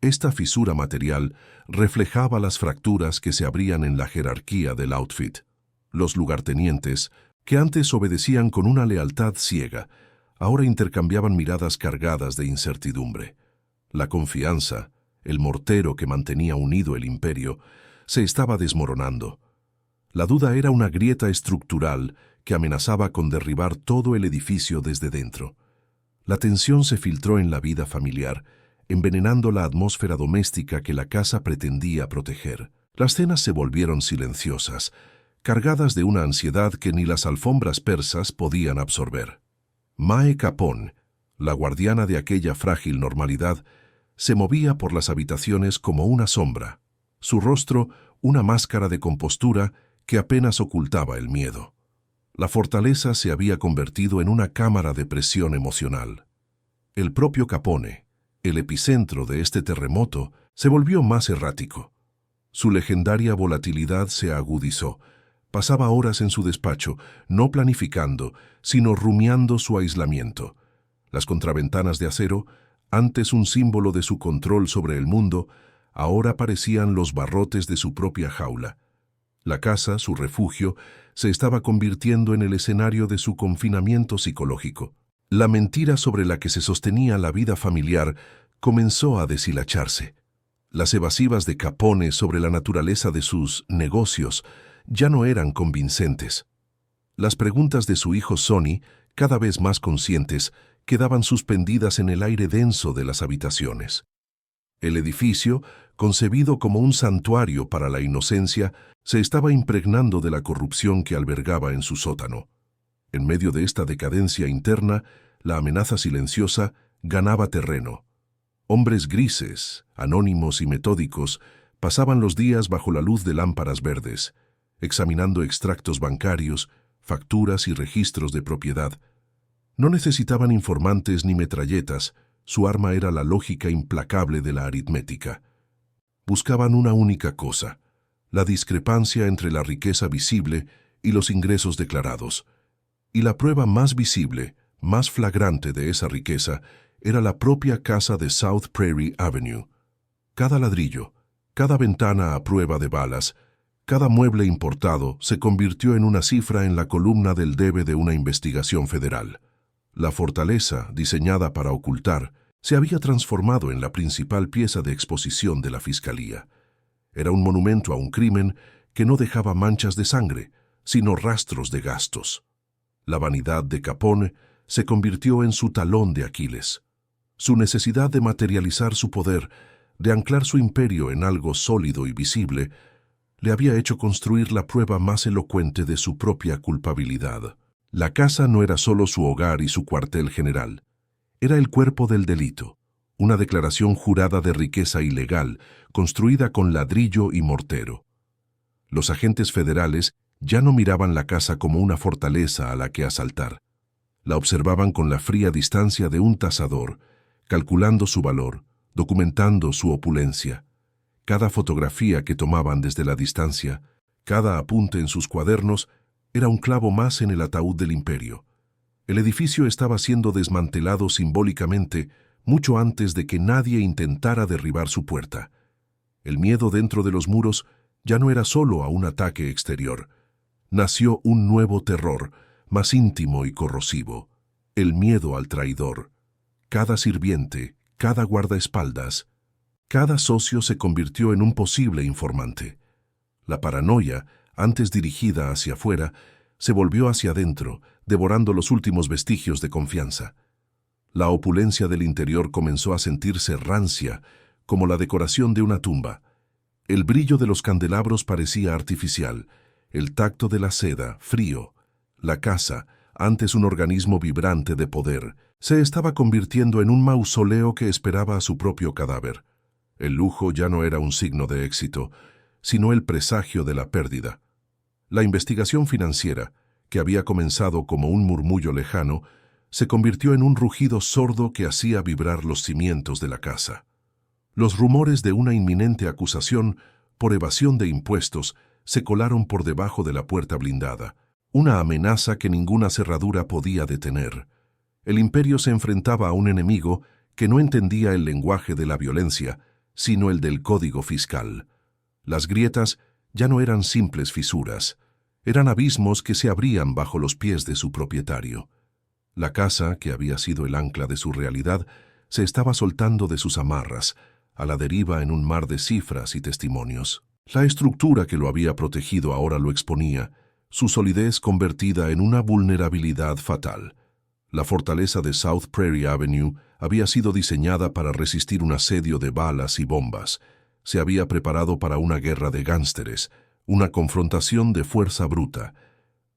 Esta fisura material reflejaba las fracturas que se abrían en la jerarquía del outfit. Los lugartenientes, que antes obedecían con una lealtad ciega, ahora intercambiaban miradas cargadas de incertidumbre. La confianza, el mortero que mantenía unido el imperio, se estaba desmoronando. La duda era una grieta estructural que amenazaba con derribar todo el edificio desde dentro. La tensión se filtró en la vida familiar, envenenando la atmósfera doméstica que la casa pretendía proteger. Las cenas se volvieron silenciosas, cargadas de una ansiedad que ni las alfombras persas podían absorber. Mae Capone, la guardiana de aquella frágil normalidad, se movía por las habitaciones como una sombra, su rostro una máscara de compostura que apenas ocultaba el miedo. La fortaleza se había convertido en una cámara de presión emocional. El propio Capone, el epicentro de este terremoto, se volvió más errático. Su legendaria volatilidad se agudizó. Pasaba horas en su despacho, no planificando, sino rumiando su aislamiento. Las contraventanas de acero, antes un símbolo de su control sobre el mundo, ahora parecían los barrotes de su propia jaula. La casa, su refugio, se estaba convirtiendo en el escenario de su confinamiento psicológico. La mentira sobre la que se sostenía la vida familiar comenzó a deshilacharse. Las evasivas de Capone sobre la naturaleza de sus negocios ya no eran convincentes. Las preguntas de su hijo Sonny, cada vez más conscientes, quedaban suspendidas en el aire denso de las habitaciones. El edificio, concebido como un santuario para la inocencia, se estaba impregnando de la corrupción que albergaba en su sótano. En medio de esta decadencia interna, la amenaza silenciosa ganaba terreno. Hombres grises, anónimos y metódicos, pasaban los días bajo la luz de lámparas verdes, examinando extractos bancarios, facturas y registros de propiedad. No necesitaban informantes ni metralletas, su arma era la lógica implacable de la aritmética. Buscaban una única cosa, la discrepancia entre la riqueza visible y los ingresos declarados. Y la prueba más visible, más flagrante de esa riqueza, era la propia casa de South Prairie Avenue. Cada ladrillo, Cada ventana a prueba de balas, cada mueble importado se convirtió en una cifra en la columna del debe de una investigación federal. La fortaleza, diseñada para ocultar, se había transformado en la principal pieza de exposición de la Fiscalía. Era un monumento a un crimen que no dejaba manchas de sangre, sino rastros de gastos. La vanidad de Capone se convirtió en su talón de Aquiles. Su necesidad de materializar su poder, de anclar su imperio en algo sólido y visible, le había hecho construir la prueba más elocuente de su propia culpabilidad. La casa no era solo su hogar y su cuartel general. Era el cuerpo del delito, una declaración jurada de riqueza ilegal, construida con ladrillo y mortero. Los agentes federales ya no miraban la casa como una fortaleza a la que asaltar. La observaban con la fría distancia de un tasador, calculando su valor, documentando su opulencia. Cada fotografía que tomaban desde la distancia, cada apunte en sus cuadernos, era un clavo más en el ataúd del imperio. El edificio estaba siendo desmantelado simbólicamente mucho antes de que nadie intentara derribar su puerta. El miedo dentro de los muros ya no era solo a un ataque exterior. Nació un nuevo terror, más íntimo y corrosivo: el miedo al traidor. Cada sirviente, cada guardaespaldas, cada socio se convirtió en un posible informante. La paranoia, antes dirigida hacia afuera, se volvió hacia adentro, devorando los últimos vestigios de confianza. La opulencia del interior comenzó a sentirse rancia, como la decoración de una tumba. El brillo de los candelabros parecía artificial, el tacto de la seda, frío. La casa, antes un organismo vibrante de poder, se estaba convirtiendo en un mausoleo que esperaba a su propio cadáver. El lujo ya no era un signo de éxito, sino el presagio de la pérdida. La investigación financiera, que había comenzado como un murmullo lejano, se convirtió en un rugido sordo que hacía vibrar los cimientos de la casa. Los rumores de una inminente acusación por evasión de impuestos se colaron por debajo de la puerta blindada, una amenaza que ninguna cerradura podía detener. El imperio se enfrentaba a un enemigo que no entendía el lenguaje de la violencia, sino el del código fiscal. Las grietas ya no eran simples fisuras, eran abismos que se abrían bajo los pies de su propietario. La casa, que había sido el ancla de su realidad, se estaba soltando de sus amarras, a la deriva en un mar de cifras y testimonios. La estructura que lo había protegido ahora lo exponía, su solidez convertida en una vulnerabilidad fatal. La fortaleza de South Prairie Avenue había sido diseñada para resistir un asedio de balas y bombas. Se había preparado para una guerra de gánsteres, una confrontación de fuerza bruta,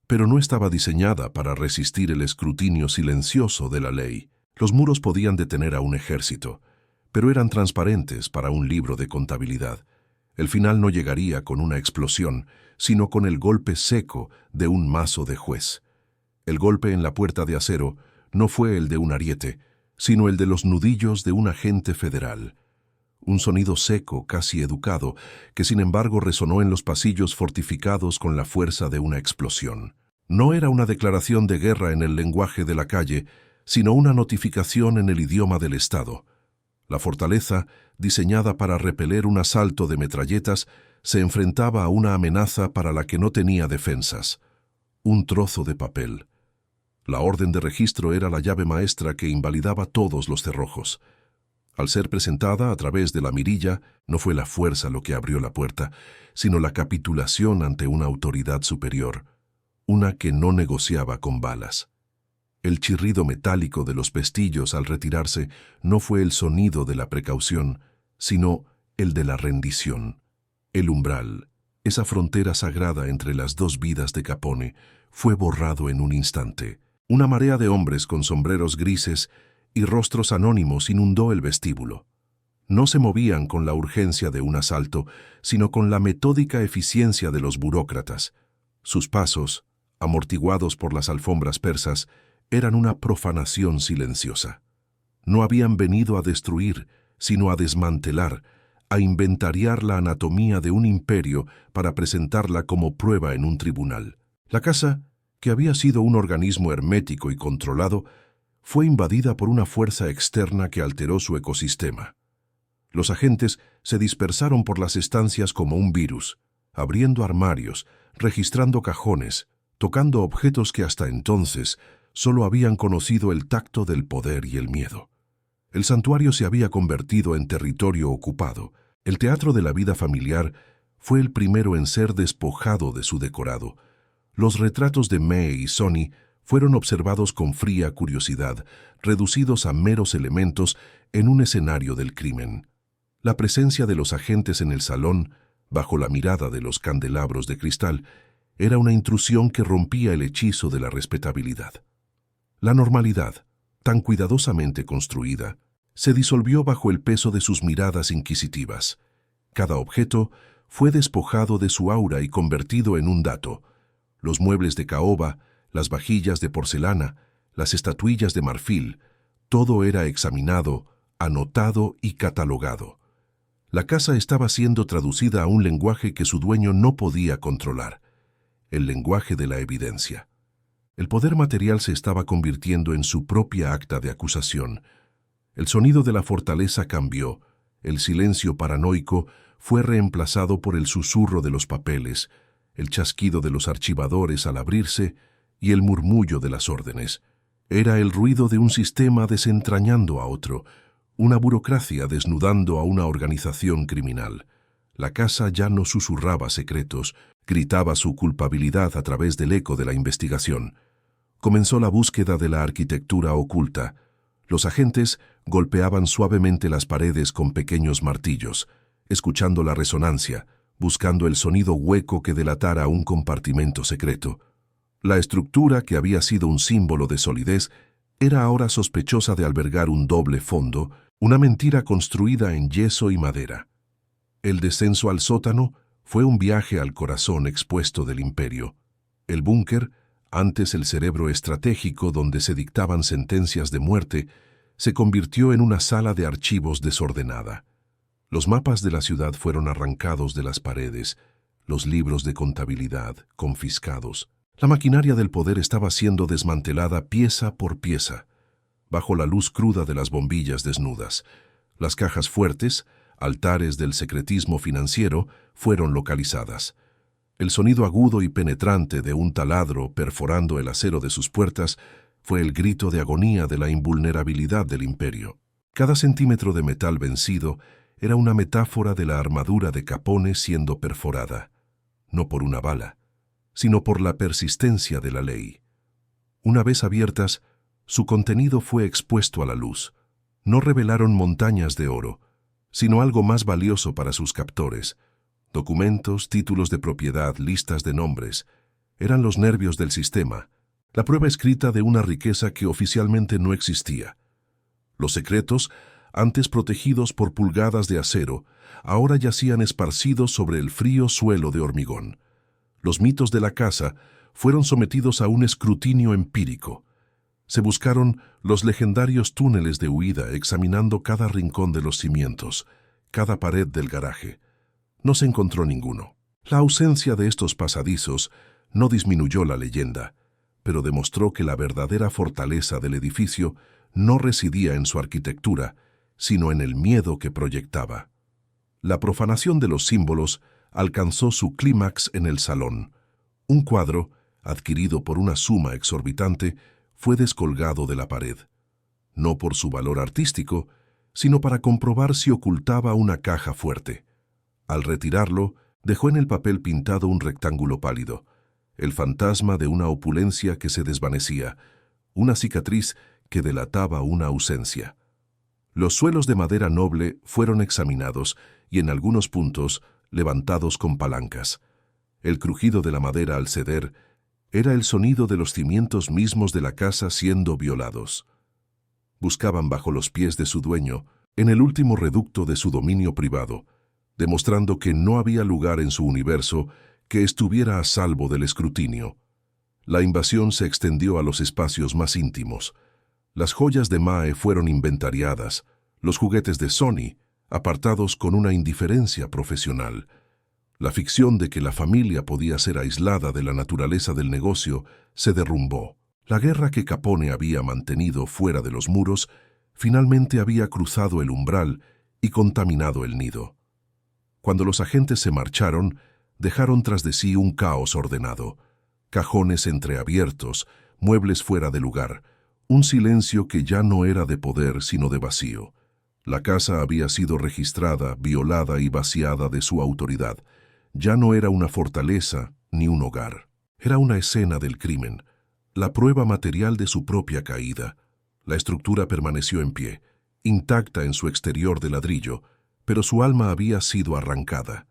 pero no estaba diseñada para resistir el escrutinio silencioso de la ley. Los muros podían detener a un ejército, pero eran transparentes para un libro de contabilidad. El final no llegaría con una explosión, sino con el golpe seco de un mazo de juez. El golpe en la puerta de acero no fue el de un ariete, sino el de los nudillos de un agente federal. Un sonido seco, casi educado, que sin embargo resonó en los pasillos fortificados con la fuerza de una explosión. No era una declaración de guerra en el lenguaje de la calle, sino una notificación en el idioma del Estado. La fortaleza, diseñada para repeler un asalto de metralletas, se enfrentaba a una amenaza para la que no tenía defensas: un trozo de papel. La orden de registro era la llave maestra que invalidaba todos los cerrojos. Al ser presentada a través de la mirilla, no fue la fuerza lo que abrió la puerta, sino la capitulación ante una autoridad superior, una que no negociaba con balas. El chirrido metálico de los pestillos al retirarse no fue el sonido de la precaución, sino el de la rendición. El umbral, esa frontera sagrada entre las dos vidas de Capone, fue borrado en un instante. Una marea de hombres con sombreros grises y rostros anónimos inundó el vestíbulo. No se movían con la urgencia de un asalto, sino con la metódica eficiencia de los burócratas. Sus pasos, amortiguados por las alfombras persas, eran una profanación silenciosa. No habían venido a destruir, sino a desmantelar, a inventariar la anatomía de un imperio para presentarla como prueba en un tribunal. La casa, que había sido un organismo hermético y controlado, fue invadida por una fuerza externa que alteró su ecosistema. Los agentes se dispersaron por las estancias como un virus, abriendo armarios, registrando cajones, tocando objetos que hasta entonces solo habían conocido el tacto del poder y el miedo. El santuario se había convertido en territorio ocupado. El teatro de la vida familiar fue el primero en ser despojado de su decorado. Los retratos de Mae y Sonny fueron observados con fría curiosidad, reducidos a meros elementos en un escenario del crimen. La presencia de los agentes en el salón, bajo la mirada de los candelabros de cristal, era una intrusión que rompía el hechizo de la respetabilidad. La normalidad, tan cuidadosamente construida, se disolvió bajo el peso de sus miradas inquisitivas. Cada objeto fue despojado de su aura y convertido en un dato. Los muebles de caoba, las vajillas de porcelana, las estatuillas de marfil, todo era examinado, anotado y catalogado. La casa estaba siendo traducida a un lenguaje que su dueño no podía controlar, el lenguaje de la evidencia. El poder material se estaba convirtiendo en su propia acta de acusación. El sonido de la fortaleza cambió, el silencio paranoico fue reemplazado por el susurro de los papeles, el chasquido de los archivadores al abrirse y el murmullo de las órdenes. Era el ruido de un sistema desentrañando a otro, una burocracia desnudando a una organización criminal. La casa ya no susurraba secretos, gritaba su culpabilidad a través del eco de la investigación. Comenzó la búsqueda de la arquitectura oculta. Los agentes golpeaban suavemente las paredes con pequeños martillos, escuchando la resonancia, buscando el sonido hueco que delatara un compartimento secreto. La estructura, que había sido un símbolo de solidez, era ahora sospechosa de albergar un doble fondo, una mentira construida en yeso y madera. El descenso al sótano fue un viaje al corazón expuesto del imperio. El búnker, antes el cerebro estratégico donde se dictaban sentencias de muerte, se convirtió en una sala de archivos desordenada. Los mapas de la ciudad fueron arrancados de las paredes, los libros de contabilidad confiscados. La maquinaria del poder estaba siendo desmantelada pieza por pieza, bajo la luz cruda de las bombillas desnudas. Las cajas fuertes, altares del secretismo financiero, fueron localizadas. El sonido agudo y penetrante de un taladro perforando el acero de sus puertas fue el grito de agonía de la invulnerabilidad del imperio. Cada centímetro de metal vencido era una metáfora de la armadura de Capone siendo perforada, no por una bala, sino por la persistencia de la ley. Una vez abiertas, su contenido fue expuesto a la luz. No revelaron montañas de oro, sino algo más valioso para sus captores. Documentos, títulos de propiedad, listas de nombres. Eran los nervios del sistema, la prueba escrita de una riqueza que oficialmente no existía. Los secretos, antes protegidos por pulgadas de acero, ahora yacían esparcidos sobre el frío suelo de hormigón. Los mitos de la casa fueron sometidos a un escrutinio empírico. Se buscaron los legendarios túneles de huida examinando cada rincón de los cimientos, cada pared del garaje. No se encontró ninguno. La ausencia de estos pasadizos no disminuyó la leyenda, pero demostró que la verdadera fortaleza del edificio no residía en su arquitectura, sino en el miedo que proyectaba. La profanación de los símbolos alcanzó su clímax en el salón. Un cuadro, adquirido por una suma exorbitante, fue descolgado de la pared, no por su valor artístico, sino para comprobar si ocultaba una caja fuerte. Al retirarlo, dejó en el papel pintado un rectángulo pálido, el fantasma de una opulencia que se desvanecía, una cicatriz que delataba una ausencia. Los suelos de madera noble fueron examinados y en algunos puntos levantados con palancas. El crujido de la madera al ceder era el sonido de los cimientos mismos de la casa siendo violados. Buscaban bajo los pies de su dueño, en el último reducto de su dominio privado, demostrando que no había lugar en su universo que estuviera a salvo del escrutinio. La invasión se extendió a los espacios más íntimos. Las joyas de Mae fueron inventariadas, los juguetes de Sonny apartados con una indiferencia profesional. La ficción de que la familia podía ser aislada de la naturaleza del negocio se derrumbó. La guerra que Capone había mantenido fuera de los muros finalmente había cruzado el umbral y contaminado el nido. Cuando los agentes se marcharon, dejaron tras de sí un caos ordenado, cajones entreabiertos, muebles fuera de lugar, un silencio que ya no era de poder sino de vacío. La casa había sido registrada, violada y vaciada de su autoridad. Ya no era una fortaleza ni un hogar. Era una escena del crimen, la prueba material de su propia caída. La estructura permaneció en pie, intacta en su exterior de ladrillo, pero su alma había sido arrancada.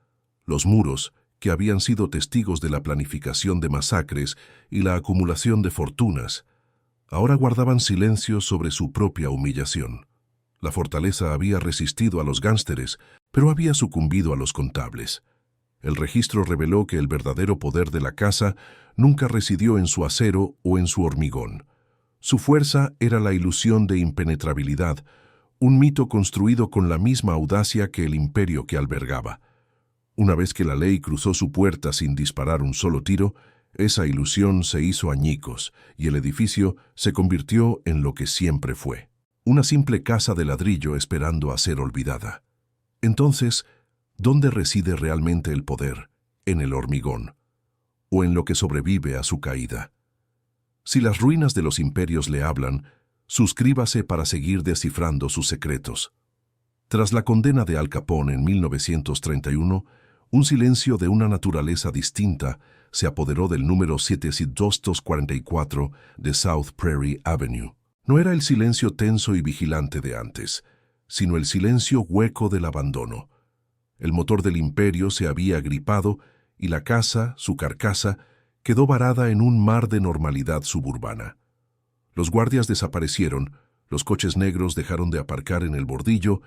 Los muros, que habían sido testigos de la planificación de masacres y la acumulación de fortunas, ahora guardaban silencio sobre su propia humillación. La fortaleza había resistido a los gánsteres, pero había sucumbido a los contables. El registro reveló que el verdadero poder de la casa nunca residió en su acero o en su hormigón. Su fuerza era la ilusión de impenetrabilidad, un mito construido con la misma audacia que el imperio que albergaba. Una vez que la ley cruzó su puerta sin disparar un solo tiro, esa ilusión se hizo añicos y el edificio se convirtió en lo que siempre fue: una simple casa de ladrillo esperando a ser olvidada. Entonces, ¿dónde reside realmente el poder? ¿En el hormigón? ¿O en lo que sobrevive a su caída? Si las ruinas de los imperios le hablan, suscríbase para seguir descifrando sus secretos. Tras la condena de Al Capone en 1931, un silencio de una naturaleza distinta se apoderó del número 7244 de South Prairie Avenue. No era el silencio tenso y vigilante de antes, sino el silencio hueco del abandono. El motor del imperio se había agripado y la casa, su carcasa, quedó varada en un mar de normalidad suburbana. Los guardias desaparecieron, los coches negros dejaron de aparcar en el bordillo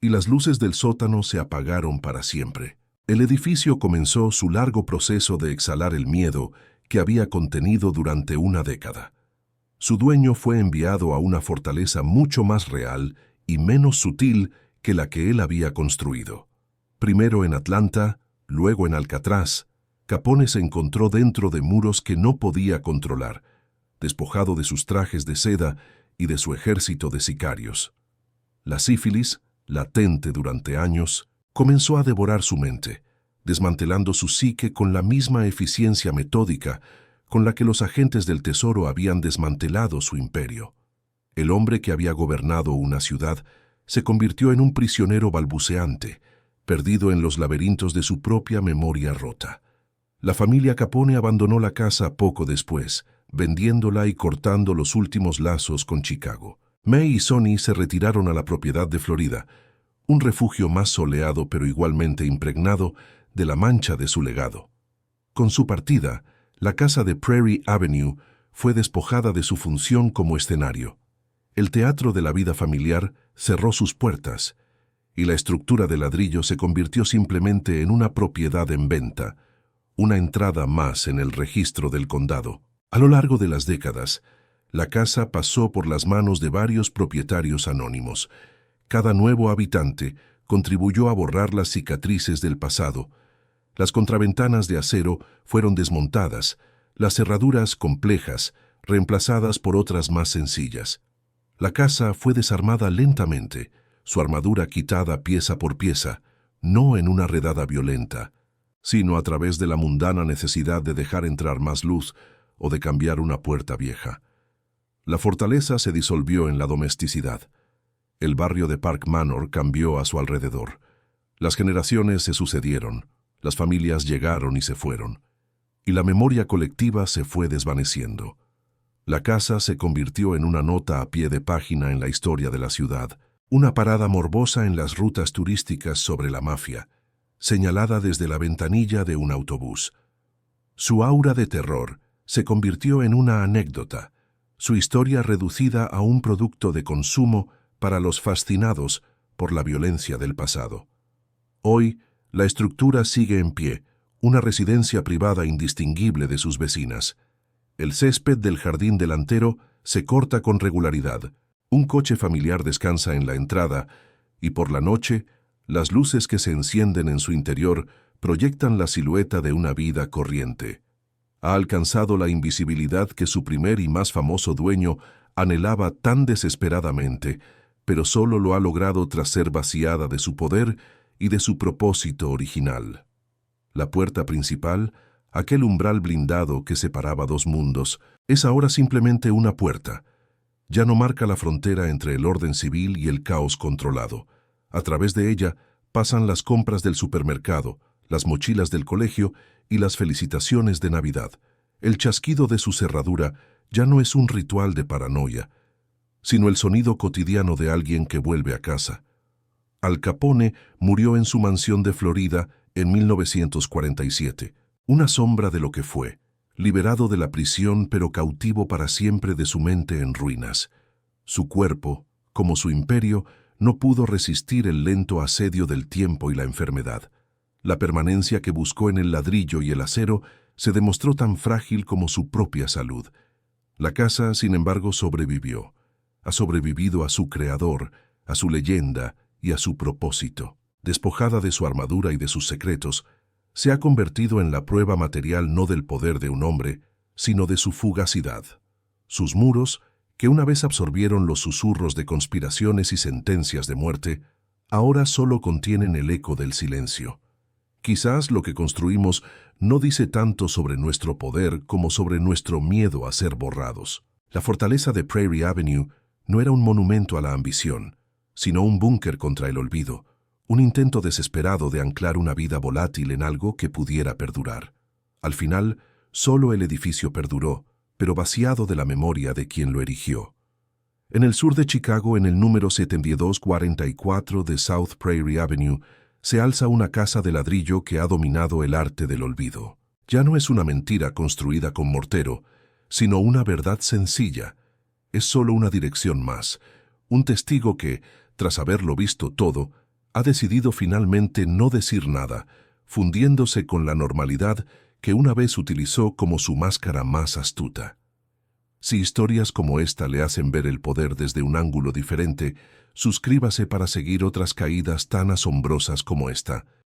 y las luces del sótano se apagaron para siempre. El edificio comenzó su largo proceso de exhalar el miedo que había contenido durante una década. Su dueño fue enviado a una fortaleza mucho más real y menos sutil que la que él había construido. Primero en Atlanta, luego en Alcatraz, Capone se encontró dentro de muros que no podía controlar, despojado de sus trajes de seda y de su ejército de sicarios. La sífilis, latente durante años, comenzó a devorar su mente, desmantelando su psique con la misma eficiencia metódica con la que los agentes del tesoro habían desmantelado su imperio. El hombre que había gobernado una ciudad se convirtió en un prisionero balbuceante, perdido en los laberintos de su propia memoria rota. La familia Capone abandonó la casa poco después, vendiéndola y cortando los últimos lazos con Chicago. May y Sonny se retiraron a la propiedad de Florida, un refugio más soleado pero igualmente impregnado de la mancha de su legado. Con su partida, la casa de Prairie Avenue fue despojada de su función como escenario. El teatro de la vida familiar cerró sus puertas, y la estructura de ladrillo se convirtió simplemente en una propiedad en venta, una entrada más en el registro del condado. A lo largo de las décadas, la casa pasó por las manos de varios propietarios anónimos. Cada nuevo habitante contribuyó a borrar las cicatrices del pasado. Las contraventanas de acero fueron desmontadas, las cerraduras complejas reemplazadas por otras más sencillas. La casa fue desarmada lentamente, su armadura quitada pieza por pieza, no en una redada violenta, sino a través de la mundana necesidad de dejar entrar más luz o de cambiar una puerta vieja. La fortaleza se disolvió en la domesticidad. El barrio de Park Manor cambió a su alrededor. Las generaciones se sucedieron, las familias llegaron y se fueron, y la memoria colectiva se fue desvaneciendo. La casa se convirtió en una nota a pie de página en la historia de la ciudad, una parada morbosa en las rutas turísticas sobre la mafia, señalada desde la ventanilla de un autobús. Su aura de terror se convirtió en una anécdota, su historia reducida a un producto de consumo para los fascinados por la violencia del pasado. Hoy, la estructura sigue en pie, una residencia privada indistinguible de sus vecinas. El césped del jardín delantero se corta con regularidad, un coche familiar descansa en la entrada y por la noche, las luces que se encienden en su interior proyectan la silueta de una vida corriente. Ha alcanzado la invisibilidad que su primer y más famoso dueño anhelaba tan desesperadamente, pero solo lo ha logrado tras ser vaciada de su poder y de su propósito original. La puerta principal, aquel umbral blindado que separaba dos mundos, es ahora simplemente una puerta. Ya no marca la frontera entre el orden civil y el caos controlado. A través de ella pasan las compras del supermercado, las mochilas del colegio y las felicitaciones de Navidad. El chasquido de su cerradura ya no es un ritual de paranoia, sino el sonido cotidiano de alguien que vuelve a casa. Al Capone murió en su mansión de Florida en 1947, una sombra de lo que fue, liberado de la prisión pero cautivo para siempre de su mente en ruinas. Su cuerpo, como su imperio, no pudo resistir el lento asedio del tiempo y la enfermedad. La permanencia que buscó en el ladrillo y el acero se demostró tan frágil como su propia salud. La casa, sin embargo, sobrevivió. Ha sobrevivido a su creador, a su leyenda y a su propósito. Despojada de su armadura y de sus secretos, se ha convertido en la prueba material no del poder de un hombre, sino de su fugacidad. Sus muros, que una vez absorbieron los susurros de conspiraciones y sentencias de muerte, ahora solo contienen el eco del silencio. Quizás lo que construimos no dice tanto sobre nuestro poder como sobre nuestro miedo a ser borrados. La fortaleza de Prairie Avenue no era un monumento a la ambición, sino un búnker contra el olvido, un intento desesperado de anclar una vida volátil en algo que pudiera perdurar. Al final, solo el edificio perduró, pero vaciado de la memoria de quien lo erigió. En el sur de Chicago, en el número 7244 de South Prairie Avenue, se alza una casa de ladrillo que ha dominado el arte del olvido. Ya no es una mentira construida con mortero, sino una verdad sencilla. Es solo una dirección más, un testigo que, tras haberlo visto todo, ha decidido finalmente no decir nada, fundiéndose con la normalidad que una vez utilizó como su máscara más astuta. Si historias como esta le hacen ver el poder desde un ángulo diferente, suscríbase para seguir otras caídas tan asombrosas como esta.